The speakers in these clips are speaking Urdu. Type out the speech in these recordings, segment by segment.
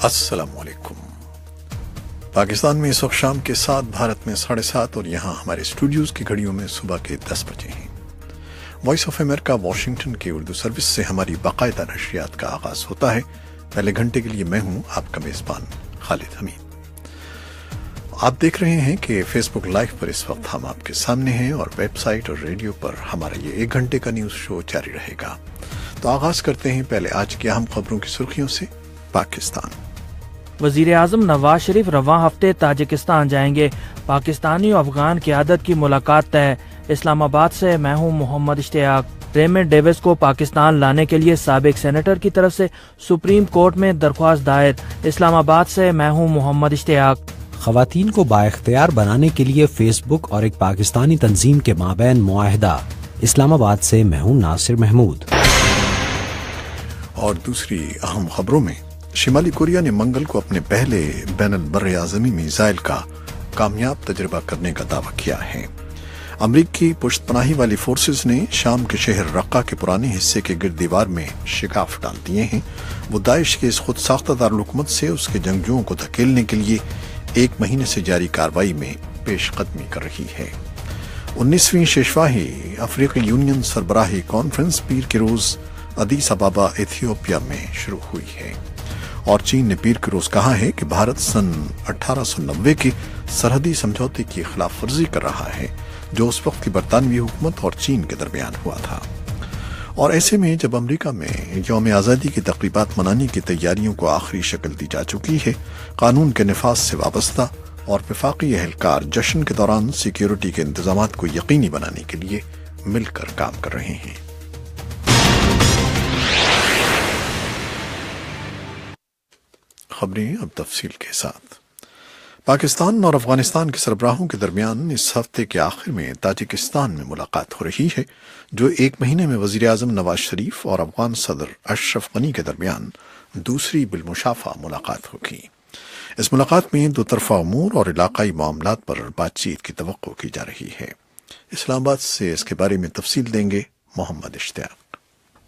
السلام علیکم۔ پاکستان میں اس وقت شام کے 7، بھارت میں 7:30 اور یہاں ہمارے اسٹوڈیوز کی گھڑیوں میں صبح کے 10 بجے ہیں۔ وائس آف امریکہ واشنگٹن کی اردو سروس سے ہماری باقاعدہ نشریات کا آغاز ہوتا ہے۔ پہلے گھنٹے کے لیے میں ہوں آپ کا میزبان خالد حمید۔ آپ دیکھ رہے ہیں کہ فیس بک لائیو پر اس وقت ہم آپ کے سامنے ہیں اور ویب سائٹ اور ریڈیو پر ہمارا یہ 1 گھنٹے کا نیوز شو جاری رہے گا۔ تو آغاز کرتے ہیں پہلے آج کی اہم خبروں کی سرخیوں سے۔ پاکستان وزیر اعظم نواز شریف رواں ہفتے تاجکستان جائیں گے۔ پاکستانی و افغان قیادت کی ملاقات طے۔ اسلام آباد سے میں ہوں محمد اشتیاق۔ ریمنڈ ڈیوس کو پاکستان لانے کے لیے سابق سینیٹر کی طرف سے سپریم کورٹ میں درخواست دائر۔ اسلام آباد سے میں ہوں محمد اشتیاق۔ خواتین کو بااختیار بنانے کے لیے فیس بک اور ایک پاکستانی تنظیم کے مابین معاہدہ۔ اسلام آباد سے میں ہوں ناصر محمود۔ اور دوسری اہم خبروں میں شمالی کوریا نے منگل کو اپنے پہلے بین البراعظمی میزائل کا کامیاب تجربہ کرنے کا دعویٰ کیا ہے۔ امریکی پشت پناہی والی فورسز نے شام کے شہر رقہ کے پرانے حصے کے گرد دیوار میں شگاف ڈال دیے ہیں۔ وہ داعش کے اس خود ساختہ دارالحکومت سے اس کے جنگجوؤں کو دھکیلنے کے لیے 1 مہینے سے جاری کارروائی میں پیش قدمی کر رہی ہے۔ 19ویں ششواہی افریقی یونین سربراہی کانفرنس پیر کے روز ادیس ابابا ایتھیوپیا میں شروع ہوئی ہے، اور چین نے پیر کے روز کہا ہے کہ بھارت سن 1890 کے سرحدی سمجھوتے کی خلاف ورزی کر رہا ہے جو اس وقت کی برطانوی حکومت اور چین کے درمیان ہوا تھا۔ اور ایسے میں جب امریکہ میں یوم آزادی کی تقریبات منانے کی تیاریوں کو آخری شکل دی جا چکی ہے، قانون کے نفاذ سے وابستہ اور وفاقی اہلکار جشن کے دوران سیکیورٹی کے انتظامات کو یقینی بنانے کے لیے مل کر کام کر رہے ہیں۔ خبریں اب تفصیل کے ساتھ۔ پاکستان اور افغانستان کے سربراہوں کے درمیان اس ہفتے کے آخر میں تاجکستان میں ملاقات ہو رہی ہے، جو 1 مہینے میں وزیر اعظم نواز شریف اور افغان صدر اشرف غنی کے درمیان دوسری بالمشافہ ملاقات ہوگی۔ اس ملاقات میں 2 طرفہ امور اور علاقائی معاملات پر بات چیت کی توقع کی جا رہی ہے۔ اسلام آباد سے اس کے بارے میں تفصیل دیں گے محمد اشتیاق۔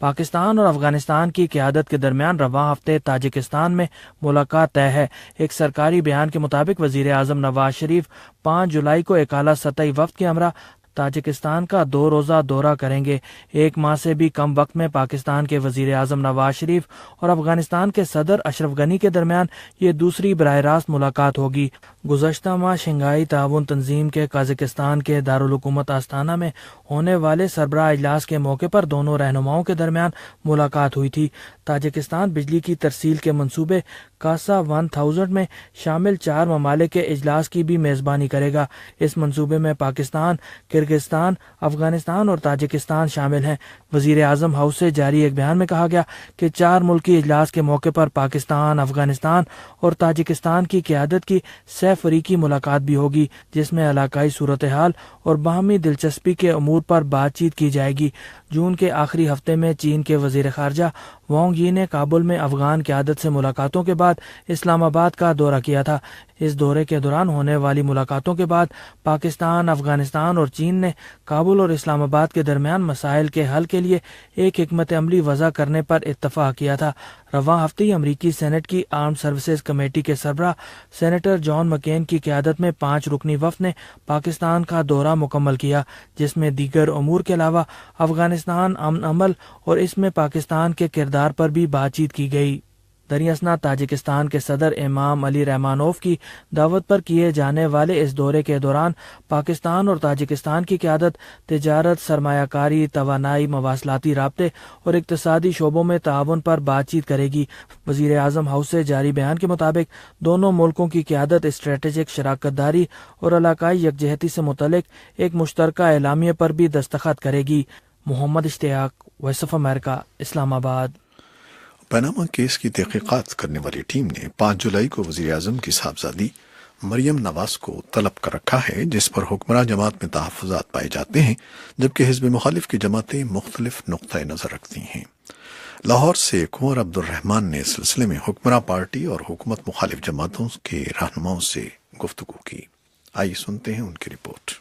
پاکستان اور افغانستان کی قیادت کے درمیان رواں ہفتے تاجکستان میں ملاقات طے ہے۔ ایک سرکاری بیان کے مطابق وزیر اعظم نواز شریف 5 جولائی کو ایک اعلیٰ سطحی وفد کے ہمراہ تاجکستان کا 2 روزہ دورہ کریں گے۔ 1 ماہ سے بھی کم وقت میں پاکستان کے وزیر اعظم نواز شریف اور افغانستان کے صدر اشرف غنی کے درمیان یہ دوسری براہ راست ملاقات ہوگی۔ گزشتہ ماہ شنگھائی تعاون تنظیم کے قازقستان کے دارالحکومت آستانہ میں ہونے والے سربراہ اجلاس کے موقع پر دونوں رہنماؤں کے درمیان ملاقات ہوئی تھی۔ تاجکستان بجلی کی ترسیل کے منصوبے کاسا 1000 میں شامل 4 ممالک کے اجلاس کی بھی میزبانی کرے گا۔ اس منصوبے میں پاکستان، کرغزستان، افغانستان اور تاجکستان شامل ہیں۔ وزیر اعظم ہاؤس سے جاری ایک بیان میں کہا گیا کہ 4 ملکی اجلاس کے موقع پر پاکستان، افغانستان اور تاجکستان کی قیادت کی 6 فریقی ملاقات بھی ہوگی، جس میں علاقائی صورتحال اور باہمی دلچسپی کے امور پر بات چیت کی جائے گی۔ جون کے آخری ہفتے میں چین کے وزیر خارجہ وانگ یی نے کابل میں افغان قیادت سے ملاقاتوں کے بعد اسلام آباد کا دورہ کیا تھا۔ اس دورے کے دوران ہونے والی ملاقاتوں کے بعد پاکستان، افغانستان اور چین نے کابل اور اسلام آباد کے درمیان مسائل کے حل کے لیے ایک حکمت عملی وضع کرنے پر اتفاق کیا تھا۔ رواں ہفتے ہی امریکی سینٹ کی آرمڈ سروسز کمیٹی کے سربراہ سینیٹر جان مکین کی قیادت میں 5 رکنی وفد نے پاکستان کا دورہ مکمل کیا، جس میں دیگر امور کے علاوہ افغانستان امن عمل اور اس میں پاکستان کے کردار پر بھی بات چیت کی گئی۔ دریاسنا تاجکستان کے صدر امام علی رحمانوف کی دعوت پر کیے جانے والے اس دورے کے دوران پاکستان اور تاجکستان کی قیادت تجارت، سرمایہ کاری، توانائی، مواصلاتی رابطے اور اقتصادی شعبوں میں تعاون پر بات چیت کرے گی۔ وزیر اعظم ہاؤس سے جاری بیان کے مطابق دونوں ملکوں کی قیادت اسٹریٹجک شراکت داری اور علاقائی یکجہتی سے متعلق ایک مشترکہ اعلامیے پر بھی دستخط کرے گی۔ محمد اشتیاق، وائس آف امریکہ، اسلام آباد۔ پاناما کیس کی تحقیقات کرنے والی ٹیم نے 5 جولائی کو وزیر اعظم کی صاحبزادی مریم نواز کو طلب کر رکھا ہے، جس پر حکمراں جماعت میں تحفظات پائے جاتے ہیں، جبکہ حزب مخالف کی جماعتیں مختلف نقطۂ نظر رکھتی ہیں۔ لاہور سے کنور عبد الرحمان نے اس سلسلے میں حکمراں پارٹی اور حکومت مخالف جماعتوں کے رہنماؤں سے گفتگو کی۔ آئیے سنتے ہیں ان کی رپورٹ۔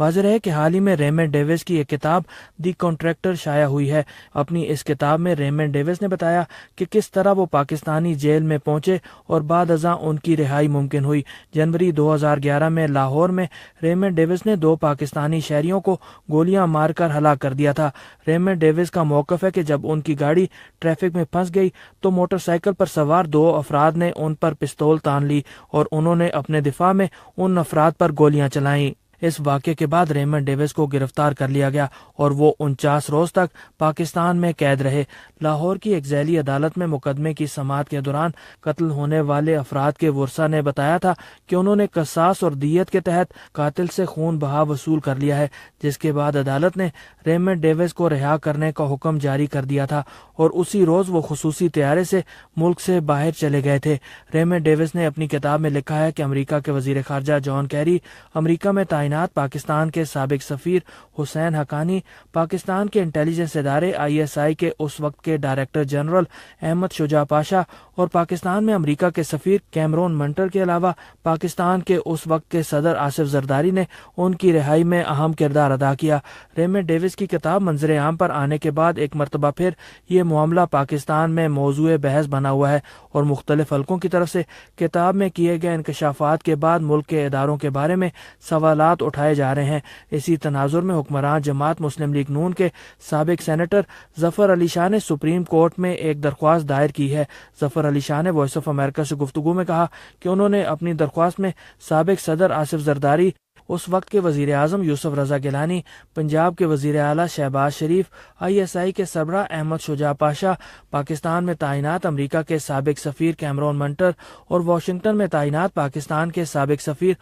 واضح ہے کہ حال ہی میں ریمنڈ ڈیوس کی ایک کتاب دی کانٹریکٹر شائع ہوئی ہے۔ اپنی اس کتاب میں ریمنڈ ڈیوس نے بتایا کہ کس طرح وہ پاکستانی جیل میں پہنچے اور بعد ازاں ان کی رہائی ممکن ہوئی۔ جنوری 2011 میں لاہور میں ریمنڈ ڈیوس نے 2 پاکستانی شہریوں کو گولیاں مار کر ہلاک کر دیا تھا۔ ریمنڈ ڈیوس کا موقف ہے کہ جب ان کی گاڑی ٹریفک میں پھنس گئی تو موٹر سائیکل پر سوار 2 افراد نے ان پر پستول تان لی اور انہوں نے اپنے دفاع میں ان افراد پر گولیاں چلائیں۔ اس واقعے کے بعد ریمنڈ ڈیوس کو گرفتار کر لیا گیا اور وہ 49 روز تک پاکستان میں قید رہے۔ لاہور کی ایک ذیلی عدالت میں مقدمے کی سماعت کے دوران قتل ہونے والے افراد کے ورثاء نے بتایا تھا کہ انہوں نے قصاص اور دیت کے تحت قاتل سے خون بہا وصول کر لیا ہے، جس کے بعد عدالت نے ریمنڈ ڈیوس کو رہا کرنے کا حکم جاری کر دیا تھا اور اسی روز وہ خصوصی طیارے سے ملک سے باہر چلے گئے تھے۔ ریمنڈ ڈیوس نے اپنی کتاب میں لکھا ہے کہ امریکہ کے وزیر خارجہ جان کیری، امریکہ میں تعینات پاکستان کے سابق سفیر حسین حقانی، پاکستان کے انٹیلیجنس ادارے ISI کے اس وقت کے ڈائریکٹر جنرل احمد شجاع پاشا اور پاکستان میں امریکہ کے سفیر کیمرون منٹر کے علاوہ پاکستان کے اس وقت کے صدر آصف زرداری نے ان کی رہائی میں اہم کردار ادا کیا۔ ریمنڈ ڈیوس کی کتاب منظر عام پر آنے کے بعد ایک مرتبہ پھر یہ معاملہ پاکستان میں موضوع بحث بنا ہوا ہے اور مختلف حلقوں کی طرف سے کتاب میں کیے گئے انکشافات کے بعد ملک کے اداروں کے بارے میں سوالات اٹھائے جا رہے ہیں۔ اسی تناظر میں حکمران جماعت مسلم لیگ نون کے سابق سینیٹر ظفر علی شاہ نے سپریم کورٹ میں ایک درخواست دائر کی ہے۔ ظفر علی شاہ نے وائس آف امریکہ سے گفتگو میں کہا کہ انہوں نے اپنی درخواست میں سابق صدر آصف زرداری، اس وقت کے وزیر اعظم یوسف رضا گیلانی، پنجاب کے وزیر اعلیٰ شہباز شریف، ISI کے سربراہ احمد شجاع پاشا، پاکستان میں تعینات امریکہ کے سابق سفیر کیمرون منٹر اور واشنگٹن میں تعینات پاکستان کے سابق سفیر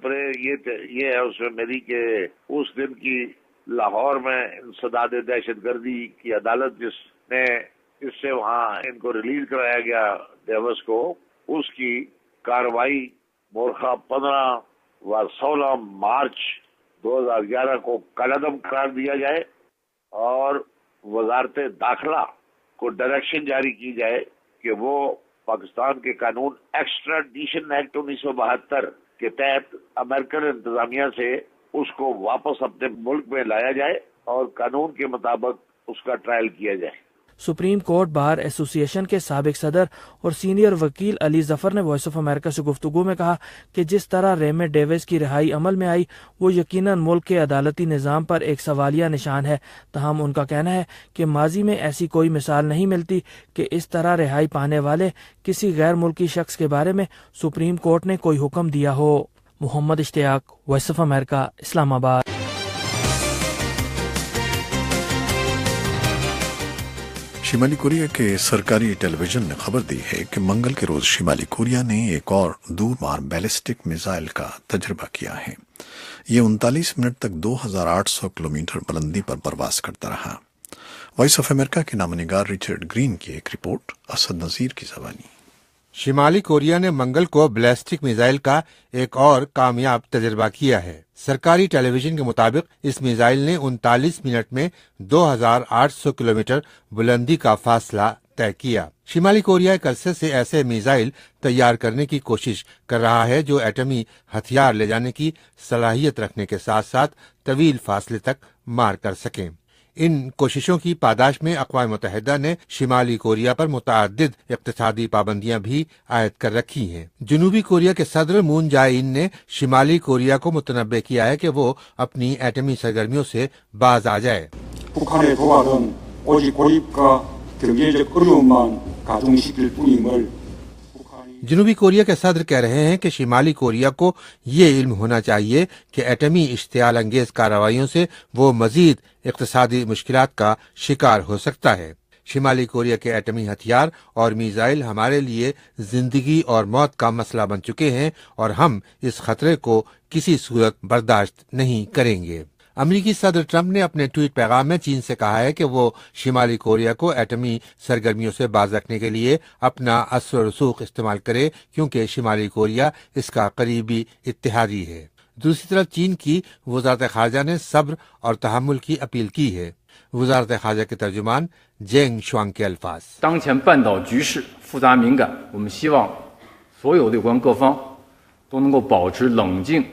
یہ ہے اس میں میری کہ اس دن کی لاہور میں انسداد دہشت گردی کی عدالت جس نے اس سے وہاں ان کو ریلیز کرایا گیا ڈیوس کو، اس کی کارروائی مورخہ 15 و 16 مارچ 2011 کو کالعدم قرار دیا جائے اور وزارت داخلہ کو ڈائریکشن جاری کی جائے کہ وہ پاکستان کے قانون ایکسٹراڈیشن ایکٹ 1972 کے تحت امریکن انتظامیہ سے اس کو واپس اپنے ملک میں لایا جائے اور قانون کے مطابق اس کا ٹرائل کیا جائے۔ سپریم کورٹ بار ایسوسی ایشن کے سابق صدر اور سینئر وکیل علی ظفر نے وائس آف امریکہ سے گفتگو میں کہا کہ جس طرح ریمنڈ ڈیوس کی رہائی عمل میں آئی وہ یقیناً ملک کے عدالتی نظام پر ایک سوالیہ نشان ہے، تاہم ان کا کہنا ہے کہ ماضی میں ایسی کوئی مثال نہیں ملتی کہ اس طرح رہائی پانے والے کسی غیر ملکی شخص کے بارے میں سپریم کورٹ نے کوئی حکم دیا ہو۔ محمد اشتیاق، وائس آف امریکہ، اسلام آباد۔ شمالی کوریا کے سرکاری ٹیلی ویژن نے خبر دی ہے کہ منگل کے روز شمالی کوریا نے ایک اور دور مار بیلسٹک میزائل کا تجربہ کیا ہے۔ یہ 39 منٹ تک 2800 کلومیٹر بلندی پر پرواز کرتا رہا۔ وائس آف امریکہ کے نامہ نگار ریچرڈ گرین کی ایک رپورٹ، اسد نذیر کی زبانی۔ شمالی کوریا نے منگل کو بیلسٹک میزائل کا ایک اور کامیاب تجربہ کیا ہے۔ سرکاری ٹیلی ویژن کے مطابق اس میزائل نے 39 منٹ میں 2800 کلومیٹر بلندی کا فاصلہ طے کیا۔ شمالی کوریا ایک عرصے سے ایسے میزائل تیار کرنے کی کوشش کر رہا ہے جو ایٹمی ہتھیار لے جانے کی صلاحیت رکھنے کے ساتھ ساتھ طویل فاصلے تک مار کر سکیں۔ ان کوششوں کی پاداش میں اقوام متحدہ نے شمالی کوریا پر متعدد اقتصادی پابندیاں بھی عائد کر رکھی ہیں۔ جنوبی کوریا کے صدر مون جائے ان نے شمالی کوریا کو متنبہ کیا ہے کہ وہ اپنی ایٹمی سرگرمیوں سے باز آ جائے۔ جنوبی کوریا کے صدر کہہ رہے ہیں کہ شمالی کوریا کو یہ علم ہونا چاہیے کہ ایٹمی اشتعال انگیز کارروائیوں سے وہ مزید اقتصادی مشکلات کا شکار ہو سکتا ہے۔ شمالی کوریا کے ایٹمی ہتھیار اور میزائل ہمارے لیے زندگی اور موت کا مسئلہ بن چکے ہیں اور ہم اس خطرے کو کسی صورت برداشت نہیں کریں گے۔ امریکی صدر ٹرمپ نے اپنے ٹویٹ پیغام میں چین سے کہا ہے کہ وہ شمالی کوریا کو ایٹمی سرگرمیوں سے باز رکھنے کے لیے اپنا اثر و رسوخ استعمال کرے کیونکہ شمالی کوریا اس کا قریبی اتحادی ہے۔ دوسری طرف چین کی وزارت خارجہ نے صبر اور تحمل کی اپیل کی ہے۔ وزارت خارجہ کے ترجمان جینگ شوانگ کے الفاظ: 当前半岛局势复杂敏感，我们希望所有的有关各方都能够保持冷静、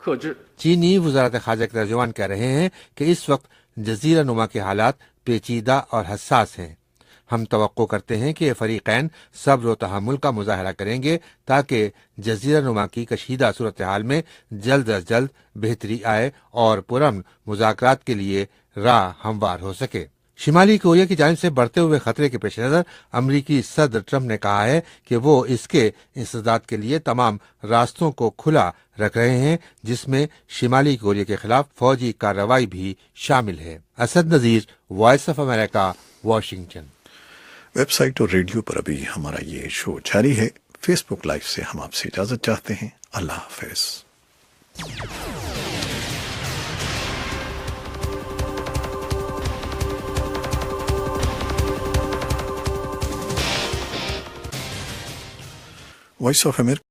克制。چینی وزارت خارجہ کے ترجمان کہہ رہے ہیں کہ اس وقت جزیرہ نما کے حالات پیچیدہ اور حساس ہیں۔ ہم توقع کرتے ہیں کہ یہ فریقین صبر و تحمل کا مظاہرہ کریں گے تاکہ جزیرہ نما کی کشیدہ صورتحال میں جلد از جلد بہتری آئے اور پرامن مذاکرات کے لیے راہ ہموار ہو سکے۔ شمالی کوریا کی جانب سے بڑھتے ہوئے خطرے کے پیش نظر امریکی صدر ٹرمپ نے کہا ہے کہ وہ اس کے انسداد کے لیے تمام راستوں کو کھلا رکھ رہے ہیں، جس میں شمالی کوریا کے خلاف فوجی کارروائی بھی شامل ہے۔ Asad Nazir, voice of America, Washington. Website اور ریڈیو پر ابھی ہمارا یہ شو جاری ہے۔ فیس بک لائیو سے ہم آپ سے اجازت چاہتے ہیں۔ اللہ حافظ۔ Voice of America